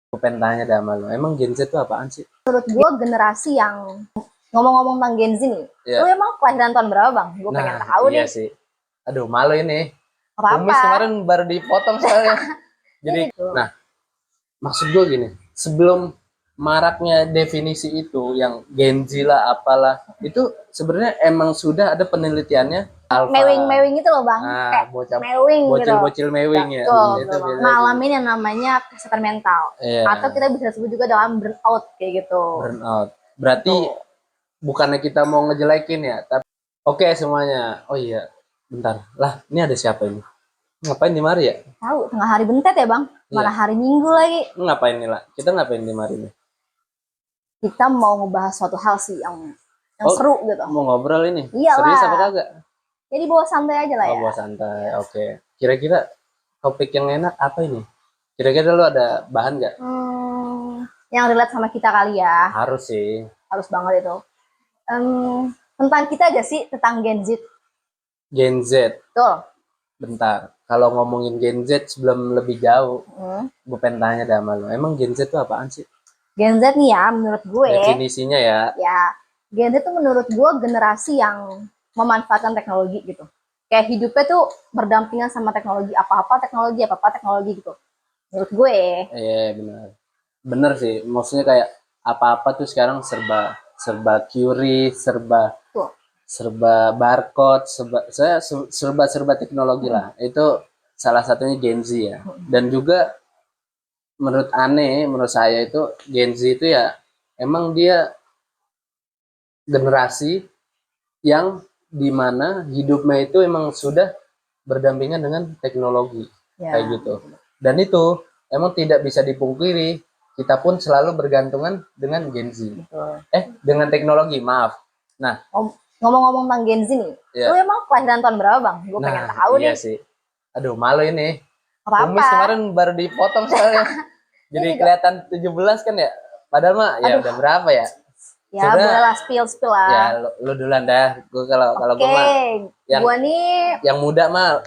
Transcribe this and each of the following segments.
Gue pengen tanya dah sama lo, emang Gen Z itu apaan sih? Menurut gue generasi yang ngomong-ngomong tentang Gen Z nih, Ya. lu emang kelahiran tahun berapa bang? Gue pengen Nah, tahu iya nih. sih. Aduh, malu ini. Kumis Apa-apa. kemarin baru dipotong soalnya. Jadi, Gitu. nah, maksud gue gini, sebelum maraknya definisi itu, yang Gen Z lah, apalah, itu sebenarnya emang sudah ada penelitiannya. Alpha. Mewing-mewing itu loh bang, kayak Bocah, mewing gitu. bocil-bocil mewing ya. Betul, Itu betul, bang. biasanya gitu. Ngalamin yang namanya kesehatan mental. Iya. Atau kita bisa sebut juga dalam burnout kayak gitu. Burnout. Berarti bukannya kita mau ngejelekin ya, tapi oke semuanya. Oh iya, bentar. Lah, ini ada siapa ini? Ngapain di mari ya? Tahu, tengah hari bentet ya bang, mana hari Minggu lagi. Ngapain nih lah? Kita ngapain di mari nih? Kita mau ngebahas suatu hal sih yang seru gitu. Mau ngobrol ini? Iyalah. Serius apa kagak? Jadi bawa santai aja lah ya. Bawa santai, oke. Kira-kira topik yang enak apa ini? Kira-kira lu ada bahan nggak? Yang relate sama kita kali ya. Harus sih. Harus banget itu. Tentang kita aja sih, tentang Gen Z. Gen Z. Betul. Bentar, kalau ngomongin Gen Z sebelum lebih jauh, gue pengen tanya dah sama lo, emang Gen Z itu apaan sih? Gen Z nih ya, menurut gue. Definisinya ya. Ya, Gen Z itu menurut gue generasi yang memanfaatkan teknologi gitu. Kayak hidupnya tuh berdampingan sama teknologi, apa-apa teknologi gitu. Menurut gue. Iya, benar. Bener sih, maksudnya kayak apa-apa tuh sekarang serba QRIS, serba barcode, serba teknologi lah. Itu salah satunya Gen Z ya. Dan juga menurut saya itu Gen Z itu ya emang dia generasi yang dimana hidupnya itu emang sudah berdampingan dengan teknologi kayak gitu. Dan itu emang tidak bisa dipungkiri, kita pun selalu bergantungan dengan Gen Z. Dengan teknologi, maaf. Nah, ngomong-ngomong tentang Gen Z nih, lu emang kelahiran tahun berapa bang? Gue pengen tahu nih. Sih. Aduh, malu ini. Apa-apa. Kumis kemarin baru dipotong soalnya. Jadi kelihatan 17 kan ya? Padahal mah ya udah berapa ya? Ya boleh lah, spill lah. Ya lu duluan dah. Gue kalau gue mah gue nih yang muda mah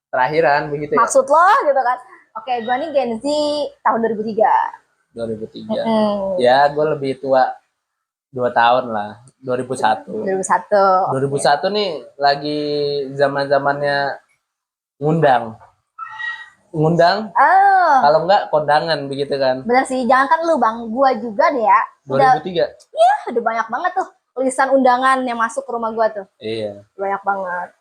terakhiran begitu ya. Maksud lo gitu kan. Oke, gue nih Gen Z tahun 2003. 2003. Ya, gue lebih tua 2 tahun lah. 2001 nih lagi zaman-zamannya ngundang. Kalau enggak kondangan begitu kan. Bener sih, jangan kan lu bang, gua juga deh ya. 2003. Iya, udah banyak banget tuh tulisan undangan yang masuk ke rumah gua tuh. Iya. Banyak banget.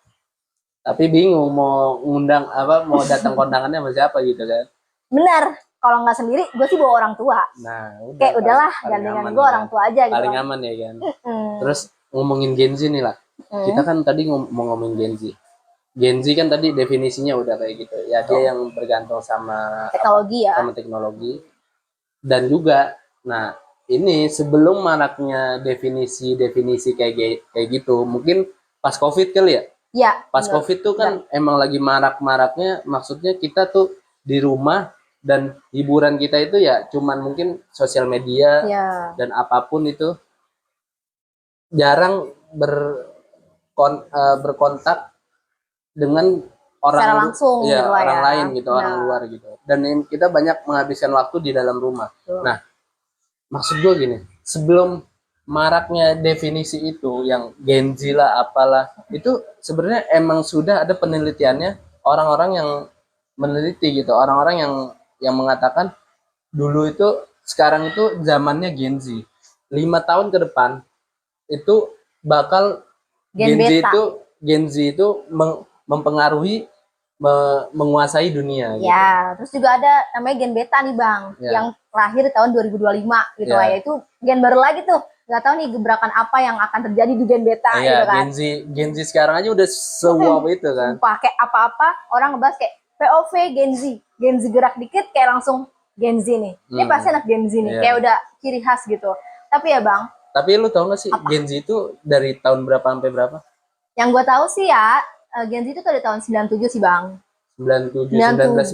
Tapi bingung mau ngundang apa, mau datang kondangannya sama siapa gitu kan. Bener, kalau nggak sendiri, gue sih bawa orang tua. Nah, kayak udahlah, gandengan gue orang tua aja gitu. Paling aman ya kan. Terus ngomongin Gen Z nih lah. Kita kan tadi mau ngomongin Gen Z. Gen Z kan tadi definisinya udah kayak gitu. Ya dia yang bergantung sama teknologi sama teknologi. Dan juga, nah ini sebelum maraknya definisi kayak gitu, mungkin pas COVID kali ya. Iya. Pas COVID tuh kan emang lagi marak-maraknya, maksudnya kita tuh di rumah dan hiburan kita itu ya cuman mungkin sosial media dan apapun itu, jarang berkontak dengan orang secara langsung gitu orang lain gitu, orang luar gitu. Dan kita banyak menghabiskan waktu di dalam rumah. Nah, maksud gue gini, sebelum maraknya definisi itu yang Gen Z lah apalah, itu sebenarnya emang sudah ada penelitiannya, orang-orang yang meneliti gitu, orang-orang yang mengatakan dulu itu, sekarang itu zamannya Gen Z, 5 tahun ke depan itu bakal Gen Z itu mempengaruhi, menguasai dunia gitu. Ya, terus juga ada namanya Gen Beta nih bang, yang lahir tahun 2025 gitu lah, yaitu gen baru lagi tuh. Nggak tahu nih gebrakan apa yang akan terjadi di Gen Beta gitu kan. Gen Z sekarang aja udah sewap itu kan. Pakai apa-apa orang ngebahas kayak POV Gen Z gerak dikit kayak langsung Gen Z nih. Ini pasti anak Gen Z nih, kayak udah ciri khas gitu. Tapi ya bang. Tapi lu tau gak sih Gen Z itu dari tahun berapa sampai berapa? Yang gue tahu sih ya, Gen Z itu dari tahun 97 sih bang. 1997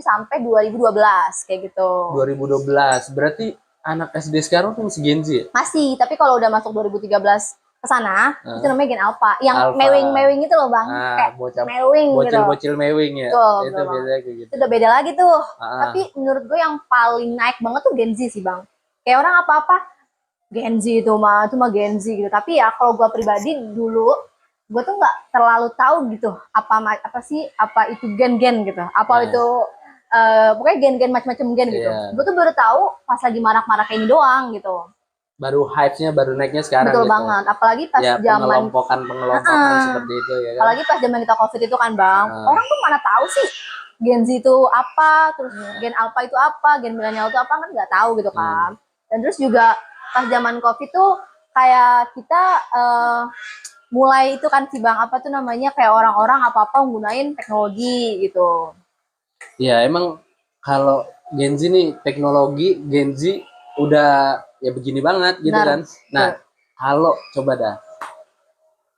sampai 2012 kayak gitu. 2012 berarti anak SD sekarang tuh masih Gen Z ya? Masih, tapi kalau udah masuk 2013 ke sana, itu namanya gen alpha. Yang Alpha. mewing itu loh bang, kayak bocah mewing gitu. bocil-bocil mewing ya. Tuh, Itu betul, beda kayak gitu. Itu udah beda lagi tuh. Ah. Tapi menurut gue yang paling naik banget tuh Gen Z sih bang. Kayak orang apa-apa Gen Z itu mah Gen Z gitu. Tapi ya kalau gue pribadi dulu gue tuh nggak terlalu tahu gitu apa sih apa itu gen-gen gitu. Apa itu pokoknya gen-gen macam-macam gen gitu. Gue tuh baru tahu pas lagi marak-marak ini doang gitu. Baru hype-nya baru naiknya sekarang. Betul gitu. banget. Apalagi pas ya, zaman pengelompokan seperti itu ya kan. Apalagi pas zaman kita COVID itu kan bang. Orang tuh mana tahu sih Gen Z itu apa, terus gen alpha itu apa, gen milenial itu apa kan nggak tahu gitu kan. Dan terus juga pas zaman COVID tuh kayak kita mulai itu kan sih bang apa tuh namanya kayak orang-orang apa-apa menggunain teknologi gitu. Ya emang kalau Gen Z nih teknologi Gen Z udah ya begini banget gitu kan. Nah kalau coba dah.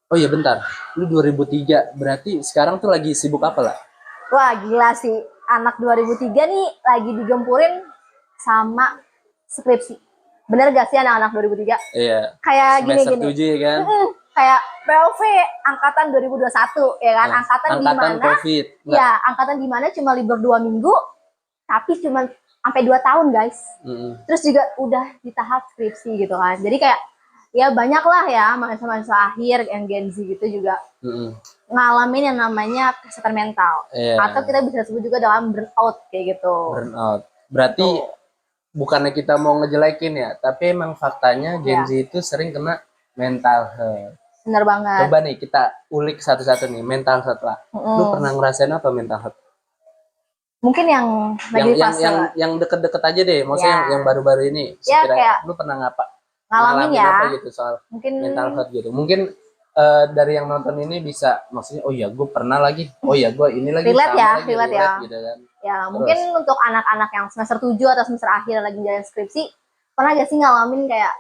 Oh iya bentar, lu 2003 berarti sekarang tuh lagi sibuk apa lah? Wah gila sih, anak 2003 nih lagi digempurin sama skripsi. Bener gak sih anak-anak 2003? Iya. Kayak semester gini-gini. 7 ya kan? Kayak POV angkatan 2021 ya kan, angkatan di mana? COVID. Ya, angkatan di mana cuma libur 2 minggu tapi cuma sampai 2 tahun, guys. Terus juga udah di tahap skripsi gitu kan. Jadi kayak ya banyak lah ya mahasiswa akhir yang Gen Z gitu juga ngalamin yang namanya kesehatan mental. Atau kita bisa sebut juga dalam burnout kayak gitu. Burnout. Berarti bukannya kita mau ngejelekin ya, tapi emang faktanya Gen Z itu sering kena mental health. Bener banget. Coba nih kita ulik satu-satu nih mental health lah. Lu pernah ngerasain apa mental health? Mungkin yang deket-deket aja deh, maksudnya yang baru-baru ini. Kayak lu pernah ngalamin apa gitu soal mental health gitu. Mungkin dari yang nonton ini bisa maksudnya oh ya gue pernah lagi, oh ya gue ini lagi relate gitu kan. Ya mungkin untuk anak-anak yang semester 7 atau semester akhir lagi jalan skripsi, pernah gak sih ngalamin kayak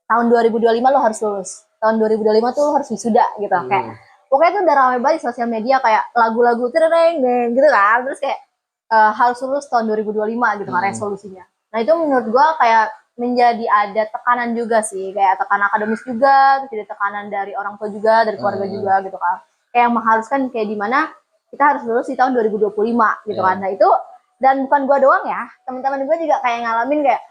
tahun 2025 lo harus lulus, tahun 2025 tuh lo harus wisuda gitu. Kayak pokoknya tuh udah ramai banget di sosial media kayak lagu-lagu tereng gitu kan, terus kayak harus lulus tahun 2025 gitu kan resolusinya. Nah itu menurut gue kayak menjadi ada tekanan juga sih, kayak tekanan akademis juga, terus ada tekanan dari orang tua juga, dari keluarga juga gitu kan. Kayak yang mengharuskan kayak di mana kita harus lulus di tahun 2025 gitu kan. Nah itu, dan bukan gue doang ya, teman-teman gue juga kayak ngalamin kayak,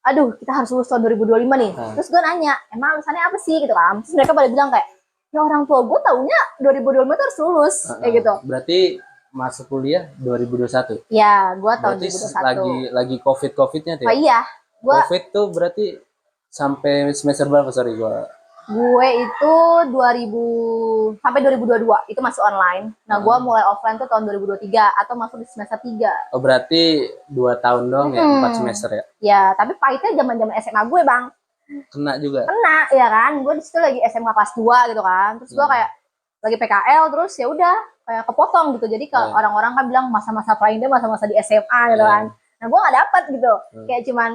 aduh kita harus lulus tahun 2025 nih. Terus gue nanya, emang alasannya apa sih gitu kan. Terus mereka pada bilang kayak, ya orang tua gue taunya 2025 tuh harus lulus, kayak gitu. Berarti masuk kuliah 2021? Ya, gue tahun berarti 2021. lagi COVID-nya tuh ya? Oh iya. COVID tuh berarti sampai semester berapa sorry gue itu 2000 sampai 2022 itu masuk online. Nah gue mulai offline tuh tahun 2023 atau masuk di semester 3. Oh berarti 2 tahun doang ya, 4 semester ya? Ya tapi pahitnya zaman SMA gue bang. Kena juga? Kena ya kan, gue disitu lagi SMA kelas 2 gitu kan. Terus gue kayak lagi PKL terus ya udah kayak kepotong gitu. Jadi kalau orang-orang kan bilang masa-masa paling dia masa-masa di SMA gitu kan. Nah gue gak dapet gitu, kayak cuman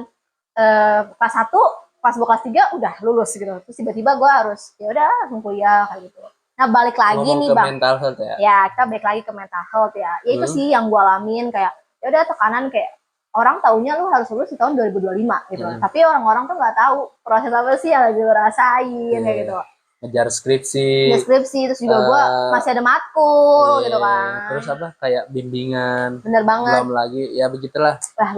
kelas 1, pas gue kelas 3 udah lulus gitu. Terus tiba-tiba gue harus ya udah langsung kuliah kayak gitu. Nah balik lagi nih bang. Mental health ya? Ya kita balik lagi ke mental health ya. Ya itu sih yang gue alamin kayak ya udah tekanan kayak orang taunya lu harus lulus di tahun 2025 gitu. Tapi orang-orang tuh nggak tahu proses apa sih yang lagi lu rasain kayak gitu. Ngejar skripsi. Terus juga gue masih ada matkul gitu kan. Terus apa kayak bimbingan. Bener banget. Belum lagi ya begitulah. Nah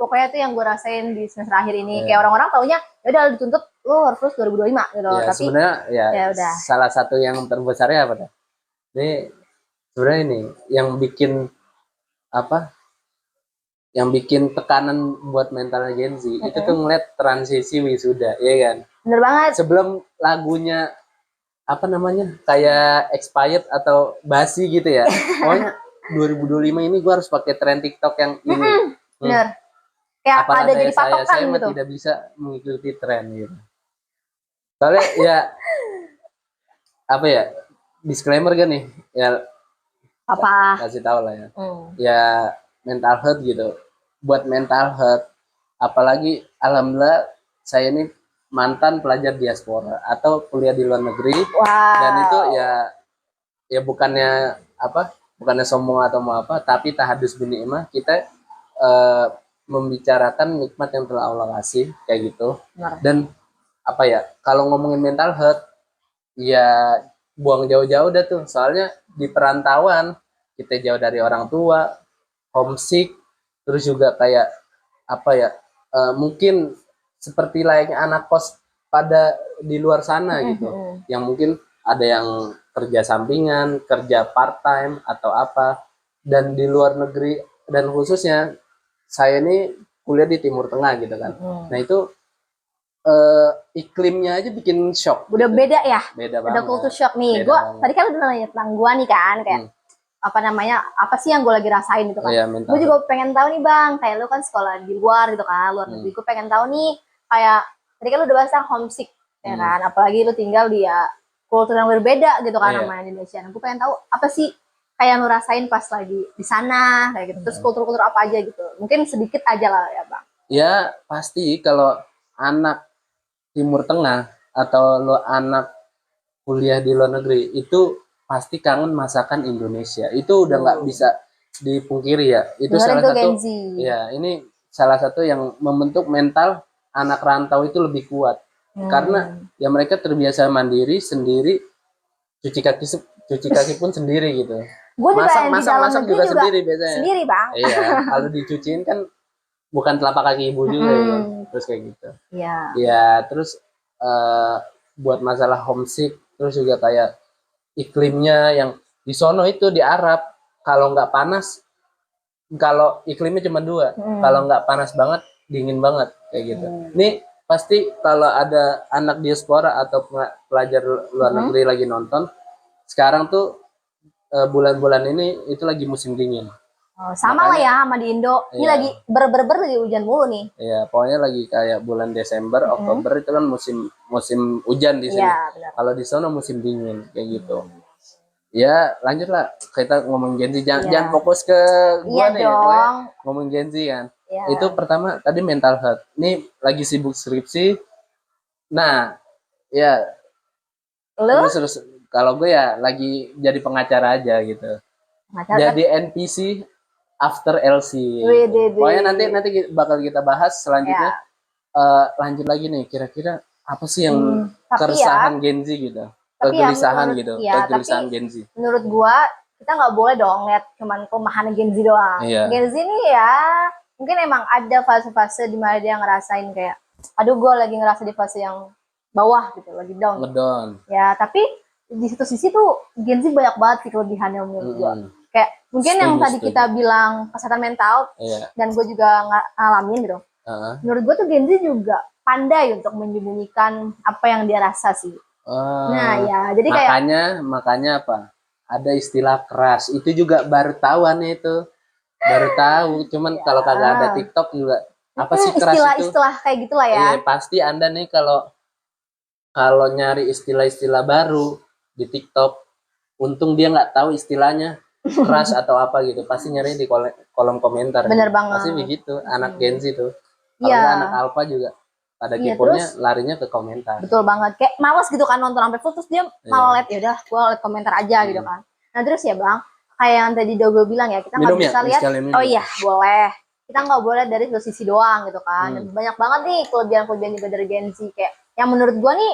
pokoknya tuh yang gue rasain di semester akhir ini. Kayak orang-orang taunya ya udah dituntut lu harus lulus 2025 gitu. Ya, tapi sebenarnya ya udah. Salah satu yang terbesarnya apa tuh? Ini sebenarnya ini yang bikin apa? Yang bikin tekanan buat mental Gen Z itu tuh ngeliat transisi wisuda, ya kan? Bener banget. Sebelum lagunya apa namanya kayak expired atau basi gitu ya. Pokoknya 2025 ini gue harus pakai tren TikTok yang ini. Bener. Kayak apalagi ada jadi patokan saya gitu. tidak bisa mengikuti tren gitu. Soalnya ya apa ya disclaimer kan nih ya apa kasih tahu lah ya. Ya mental health gitu. Buat mental health apalagi alhamdulillah saya ini mantan pelajar diaspora atau kuliah di luar negeri. Dan itu ya bukannya sombong atau mau apa, tapi tahadus bin ni'mah kita membicarakan nikmat yang telah Allah kasih kayak gitu. Dan apa ya, kalau ngomongin mental health ya buang jauh-jauh dah tuh, soalnya di perantauan kita jauh dari orang tua, homesick, terus juga kayak apa ya, mungkin seperti layaknya anak kos pada di luar sana gitu, yang mungkin ada yang kerja sampingan, kerja part time atau apa, dan di luar negeri, dan khususnya saya ini kuliah di Timur Tengah gitu kan. Nah itu iklimnya aja bikin shock. Udah gitu. beda ya? Beda Udah banget. culture shock nih. Beda Gue banget. tadi kan udah nanya tentang gue nih kan, kayak apa namanya, apa sih yang gue lagi rasain gitu kan. Iya, mental Gue juga pengen tahu nih bang, kayak lu kan sekolah di luar gitu kan, luar negeri. Gue pengen tahu nih, kayak tadi kan lu udah bahas homesick, ya kan. Apalagi lu tinggal di ya kultur yang berbeda gitu kan Iya. sama Indonesia. Nah, gue pengen tahu apa sih kayak yang lu rasain pas lagi di sana kayak gitu. Terus kultur-kultur apa aja gitu. Mungkin sedikit aja lah ya bang. Ya pasti kalau anak Timur Tengah atau lo anak kuliah di luar negeri itu pasti kangen masakan Indonesia. Itu udah nggak bisa dipungkiri ya. Itu Dengerin salah tuh satu. Gen Z. Ya ini salah satu yang membentuk mental anak rantau itu lebih kuat. Karena ya mereka terbiasa mandiri sendiri, cuci kaki pun sendiri gitu. Gue juga yang di dalam Masak negeri juga sendiri biasanya. Sendiri bang. Iya, kalau dicuciin kan bukan telapak kaki ibu juga ya, terus kayak gitu. Iya. Ya terus buat masalah homesick, terus juga kayak iklimnya yang di sono itu di Arab, kalau nggak panas, kalau iklimnya cuma dua, kalau nggak panas banget, dingin banget kayak gitu. Ini pasti kalau ada anak diaspora atau pelajar luar negeri lagi nonton, sekarang tuh bulan-bulan ini itu lagi musim dingin. Oh, sama lah ya sama di Indo. Ini lagi ber lagi hujan mulu nih. Iya, pokoknya lagi kayak bulan Desember, Oktober itu kan musim hujan di sini. Kalau di sana musim dingin kayak gitu. Ya, lanjutlah kita ngomong Gen Z. Jangan fokus ke gua nih. Dong. Ngomong Gen Z kan. Itu pertama tadi mental health. Ini lagi sibuk skripsi. Nah, ya Lu? terus kalau gue ya lagi jadi pengacara aja gitu. Jadi NPC after LC. Pokoknya nanti bakal kita bahas selanjutnya. Lanjut lagi nih, kira-kira apa sih yang keresahan Gen Z gitu, kegelisahan gitu, kegelisahan Gen Z. Menurut gua kita nggak boleh dong lihat cuman kelemahan Gen Z doang. Gen Z ini ya mungkin emang ada fase-fase di mana dia ngerasain kayak, aduh gua lagi ngerasa di fase yang bawah gitu, lagi down. Ngedown. Ya tapi di satu sisi tuh Gen Z banyak banget sih kelebihannya menurut gua. Kayak mungkin yang tadi kita bilang kesehatan mental, dan gue juga ngalamin gitu. Menurut gue tuh Gen Z juga pandai untuk menyembunyikan apa yang dia rasa sih. Nah ya, jadi makanya apa? Ada istilah keras. Itu juga baru tahu aneh itu. Baru tahu. Cuman kalau kagak ada TikTok juga apa sih keras itu? Istilah kayak gitulah ya. Pasti Anda nih kalau nyari istilah-istilah baru di TikTok, untung dia nggak tahu istilahnya keras atau apa gitu, pasti nyari di kolom komentar. Bener banget. Pasti begitu anak Gen Z tuh. Kalau anak Alpha juga pada keponya larinya ke komentar. Betul banget, kayak males gitu kan nonton sampai full, terus dia malah liat, ya udah gue liat komentar aja gitu kan. Nah terus ya bang, kayak yang tadi Dogo bilang ya, kita nggak bisa lihat. Oh iya boleh, kita nggak boleh dari satu sisi doang gitu kan. Dan banyak banget nih kelebihan juga dari Gen Z, kayak yang menurut gue nih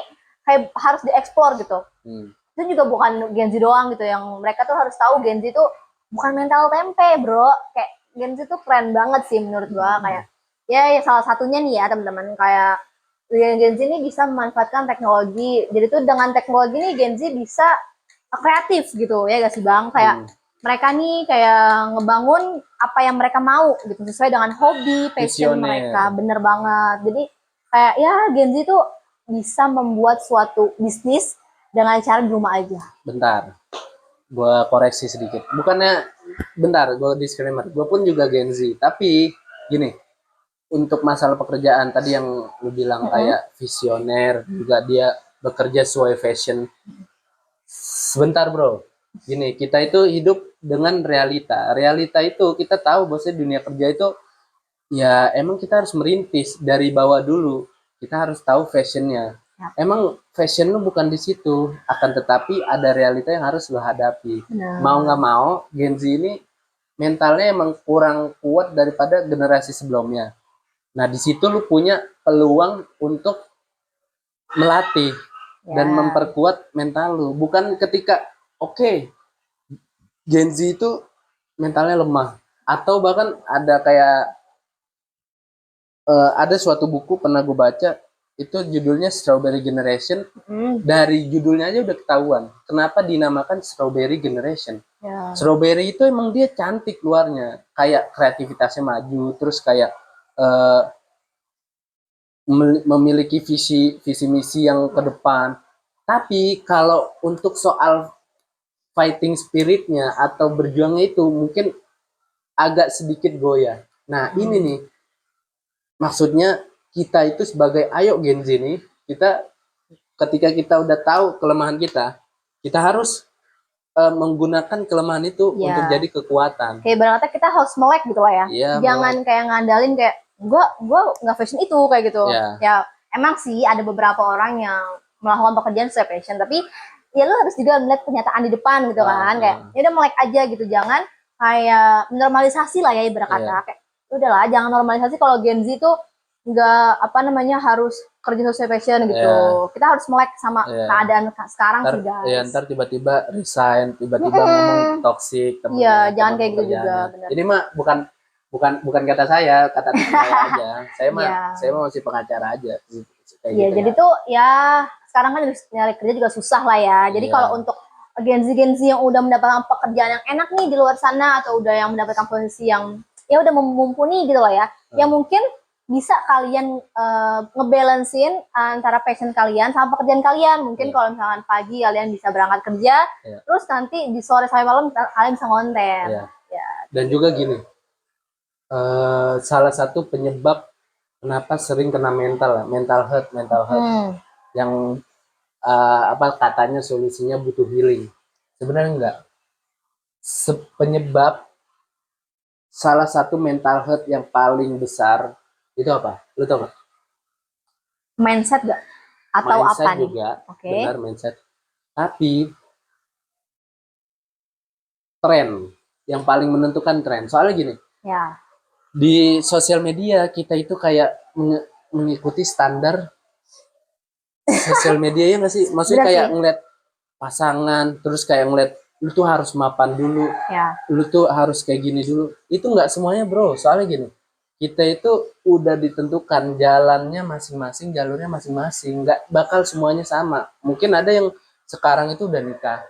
kayak harus dieksplor gitu. Itu juga bukan Gen Z doang gitu, yang mereka tuh harus tahu Gen Z tuh bukan mental tempe bro. Kayak Gen Z tuh keren banget sih menurut gua. Kayak ya salah satunya nih ya teman-teman, kayak Gen Z ini bisa memanfaatkan teknologi. Jadi tuh dengan teknologi nih Gen Z bisa kreatif gitu ya gak sih bang. Kayak mereka nih kayak ngebangun apa yang mereka mau gitu, sesuai dengan hobi, passion mereka. Bener banget. Jadi kayak ya Gen Z tuh bisa membuat suatu bisnis dengan cara di rumah aja. Bentar, gue koreksi sedikit. Bentar, gue disclaimer. Gue pun juga Gen Z. Tapi gini, untuk masalah pekerjaan tadi yang lu bilang kayak visioner, juga dia bekerja sesuai fashion. Sebentar bro, gini, kita itu hidup dengan realita. Realita itu kita tahu bahwa dunia kerja itu ya emang kita harus merintis dari bawah dulu. Kita harus tahu fashionnya. Emang fashion lu bukan di situ, akan tetapi ada realita yang harus lo hadapi. Mau nggak mau, Gen Z ini mentalnya emang kurang kuat daripada generasi sebelumnya. Nah di situ lu punya peluang untuk melatih dan Ya. memperkuat mental lu. Bukan ketika oke, Gen Z itu mentalnya lemah, atau bahkan ada kayak ada suatu buku pernah gue baca, itu judulnya Strawberry Generation. Dari judulnya aja udah ketahuan kenapa dinamakan Strawberry Generation. Ya. Strawberry itu emang dia cantik luarnya, kayak kreativitasnya maju, terus kayak memiliki visi misi yang ke depan. Tapi kalau untuk soal fighting spiritnya atau berjuangnya itu mungkin agak sedikit goyah. Nah ini nih, maksudnya kita itu sebagai ayo Gen Z nih, kita ketika kita udah tahu kelemahan kita harus menggunakan kelemahan itu Ya. untuk jadi kekuatan. Kayak ibaratnya kita harus melek gitu lah ya. Iya, Jangan kayak ngandalin kayak gua nggak fashion itu kayak gitu. Iya. Ya emang sih ada beberapa orang yang melakukan pekerjaan sesuai passion, tapi ya lu harus juga melihat kenyataan di depan gitu kan. Kayak ya udah melek aja gitu, jangan kayak normalisasi lah ya ibarat kata. Iya. Kayak udahlah jangan normalisasi kalau Gen Z tuh nggak apa namanya harus kerja sesuai passion gitu. Iya. Kita harus melek sama Iya. keadaan sekarang Ntar, sih guys. ya, ntar tiba-tiba resign, tiba-tiba ngomong toxic temen. Iya, jangan kayak gitu juga, benar. Ini mah bukan kata saya, kata teman saya aja. Saya mah Iya. saya mah masih pengacara aja. Kayak Iya, gitu jadi ya. tuh ya sekarang kan nyari kerja juga susah lah ya. Jadi Iya. kalau untuk Gen Z yang udah mendapatkan pekerjaan yang enak nih di luar sana, atau udah yang mendapatkan posisi yang ya udah mumpuni gitu lah ya, yang mungkin bisa kalian ngebalancein antara passion kalian sama pekerjaan kalian. Mungkin kalau misalkan pagi kalian bisa berangkat kerja, terus nanti di sore sampai malam kalian bisa ngonten. Iya. Ya. Dan juga gini, salah satu penyebab kenapa sering kena mental health yang katanya solusinya butuh healing. Sebenarnya enggak. Penyebab salah satu mental health yang paling besar itu apa? Lu tau gak? Mindset gak? Atau mindset apa nih? juga, Oke. benar mindset. Tapi tren yang paling menentukan tren. Soalnya gini, Ya. di sosial media kita itu kayak mengikuti standar sosial media ya nggak sih? Maksudnya Benar kayak sih. ngeliat pasangan, terus kayak ngeliat lu tuh harus mapan dulu, Ya. lu tuh harus kayak gini dulu. Itu nggak semuanya bro, soalnya gini, kita itu udah ditentukan jalannya masing-masing, jalurnya masing-masing, nggak bakal semuanya sama. Mungkin ada yang sekarang itu udah nikah,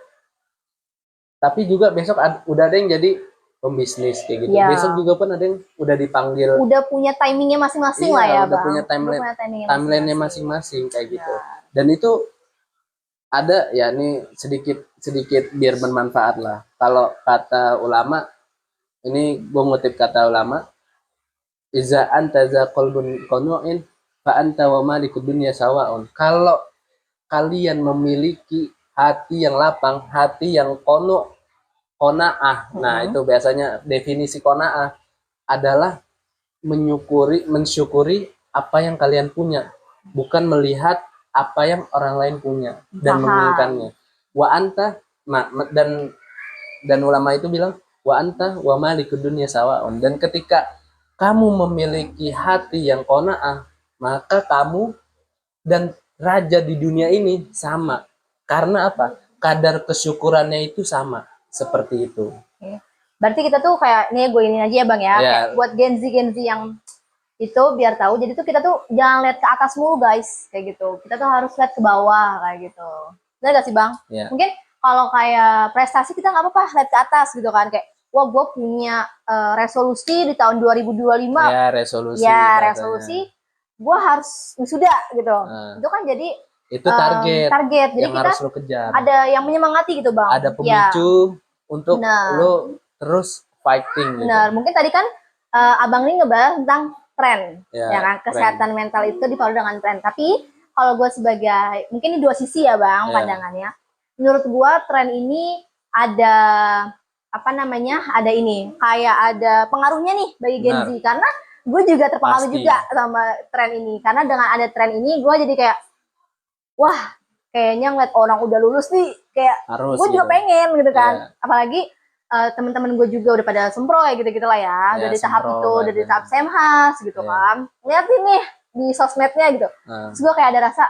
tapi juga besok udah ada yang jadi pembisnis kayak gitu. Ya. Besok juga pun ada yang udah dipanggil. Udah punya timingnya masing-masing Iya, lah ya, udah Bang. punya timeline-nya masing-masing kayak gitu. Dan itu ada ya, ini sedikit biar bermanfaat lah. Kalau kata ulama, ini gue ngutip kata ulama, iza anta za qalbun qanu'in fa anta wa malikud dunya sawaun. Kalau kalian memiliki hati yang lapang, hati yang qanaah. Nah, itu biasanya definisi qanaah adalah mensyukuri apa yang kalian punya, bukan melihat apa yang orang lain punya dan menginginkannya. Wa anta dan ulama itu bilang wa anta wa malikud dunya sawaun. Dan ketika kamu memiliki hati yang qanaah, maka kamu dan raja di dunia ini sama. Karena apa? Kadar kesyukurannya itu sama, seperti itu. Berarti kita tuh kayak nih, gue ini aja ya Bang ya, kayak buat Gen Z yang itu biar tahu. Jadi tuh kita tuh jangan lihat ke atas mulu guys, kayak gitu. Kita tuh harus lihat ke bawah kayak gitu. Benar gak sih Bang? Mungkin kalau kayak prestasi kita nggak apa-apa lihat ke atas gitu kan, kayak wah gue punya resolusi di tahun 2025. Ya, resolusi. Ya, resolusi gue harus wisuda gitu. Itu kan jadi itu target jadi yang kita harus lo kejar. Ada yang menyemangati gitu Bang. Ada pemicu untuk lo terus fighting gitu. Benar, mungkin tadi kan Abang ini ngebahas tentang tren, ya kan, kesehatan mental itu dipadukan dengan tren. Tapi kalau gue sebagai, mungkin ini dua sisi ya Bang pandangannya. Menurut gue tren ini ada apa namanya, ada ini kayak ada pengaruhnya nih bagi Gen Z, karena gue juga terpengaruh juga sama tren ini. Karena dengan ada tren ini gue jadi kayak wah, kayaknya ngeliat orang udah lulus nih, kayak gue juga pengen gitu kan. Apalagi teman-teman gue juga udah pada sempro kayak gitu-gitu lah ya, udah di tahap itu, udah di tahap semhas gitu kan. Liatin nih di sosmednya gitu. Terus gue kayak ada rasa,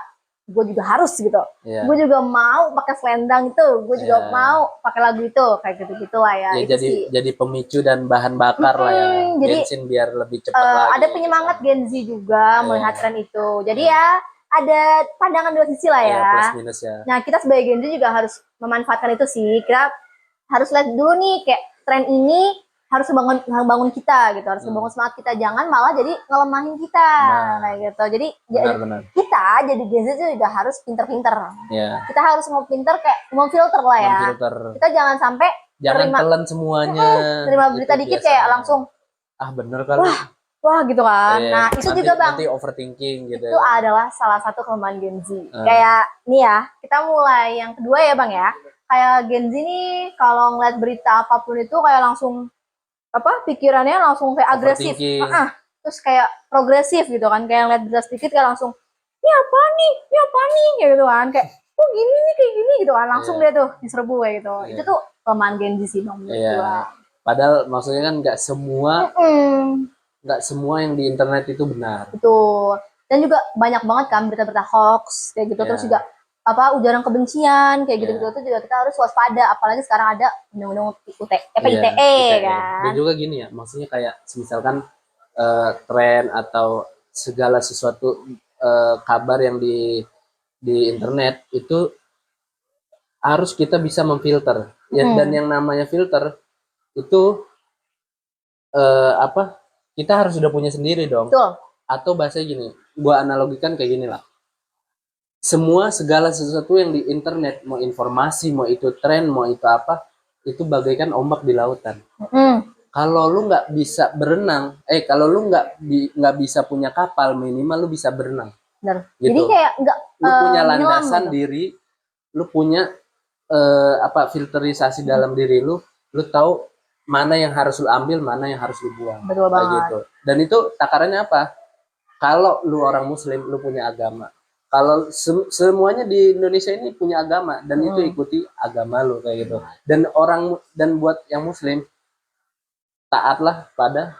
gue juga harus gitu. Iya. Gue juga mau pakai selendang itu, gue juga Iya. mau pakai lagu itu, kayak gitu-gitu lah ya. Ya, Itu jadi sih. jadi pemicu dan bahan bakar lah ya. Jadi Bensin biar lebih cepat lagi. ada penyemangat Gen Z juga melihat tren itu. Jadi ya ada pandangan dua sisi lah ya. Plus minus ya. Nah, kita sebagai Gen Z juga harus memanfaatkan itu sih. Kita harus lihat dulu nih kayak tren ini harus bangun kita gitu, harus membangun semangat kita, jangan malah jadi ngelemahin kita kayak gitu. Jadi Benar. kita jadi Gen Z juga harus pinter-pinter. Ya. Kita harus mau pinter kayak memfilter lah ya. Memfilter. Kita jangan sampai Jangan telan semuanya. terima berita Itu dikit biasa. kayak langsung Bener kali. wah gitu kan. Iya. Nah, itu juga Bang. Nanti overthinking gitu. Itu adalah salah satu kelemahan Gen Z. Kayak nih ya, kita mulai yang kedua ya Bang ya. Kayak Gen Z nih kalau ngeliat berita apapun itu kayak langsung pikirannya langsung kayak agresif. Terus kayak progresif gitu kan. Kayak ngeliat berita sedikit kayak langsung ini apa nih kayak gitu kan. Kayak gini nih kayak gini gitu kan. Langsung dia tuh diserbu kayak gitu. Itu tuh kelemahan Gen Z sih Bang. Padahal maksudnya kan nggak semua yang di internet itu benar. Betul. Dan juga banyak banget kan berita-berita hoax kayak gitu. Terus juga ujaran kebencian kayak gitu-gitu itu juga kita harus waspada, apalagi sekarang ada undang-undang ITE kan. Dan juga gini ya, maksudnya kayak misalkan tren atau segala sesuatu kabar yang di internet itu harus kita bisa memfilter. Dan yang namanya filter itu kita harus sudah punya sendiri dong. Betul. Atau bahasa gini, gua analogikan kayak gini lah. Segala sesuatu yang di internet, mau informasi, mau itu tren, mau itu apa, itu bagaikan ombak di lautan. Kalau lu nggak bisa berenang, kalau lu nggak bisa punya kapal, minimal lu bisa berenang. Benar. Gitu. Jadi kayak nggak lu punya landasan gitu. diri, lu punya filterisasi dalam diri lu tahu mana yang harus lu ambil, mana yang harus lu buang. Betul banget. Gitu. Dan itu takarannya apa? Kalau lu orang muslim, lu punya agama. Kalau semuanya di Indonesia ini punya agama dan itu ikuti agama lu kayak gitu. Dan buat yang muslim, taatlah pada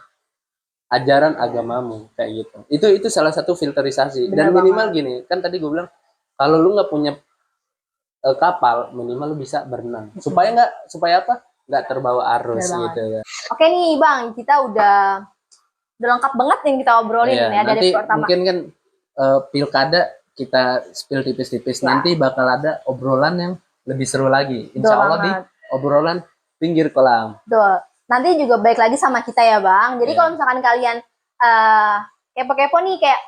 ajaran agamamu kayak gitu. Itu salah satu filterisasi. Dan minimal gini, kan tadi gue bilang kalau lu nggak punya kapal, minimal lu bisa berenang. Supaya apa? Nggak terbawa arus gitu ya. Oke nih Bang, kita udah lengkap banget yang kita obrolin ya dari pertama. Mungkin kan pilkada kita spill tipis-tipis. Nanti bakal ada obrolan yang lebih seru lagi. Insya Allah di obrolan pinggir kolam. Betul. Nanti juga baik lagi sama kita ya Bang. Jadi kalau misalkan kalian kepo-kepo nih kayak,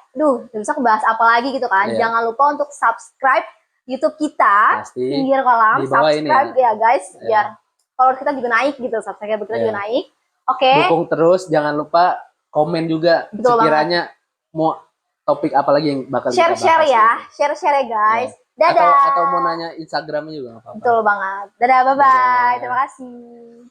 bisa ngebahas apa lagi gitu kan. Jangan lupa untuk subscribe YouTube kita. Pasti. Pinggir kolam. Subscribe ya guys. Biar kalau kita juga naik gitu. Subscribe kita juga naik. Oke. Dukung terus. Jangan lupa komen juga. Sekiranya mau topik apa lagi yang bakal kita bahas. Share ya. Share ya guys. Dadah. Atau mau nanya Instagramnya juga nggak apa-apa. Betul banget. Dadah, bye-bye. Terima kasih.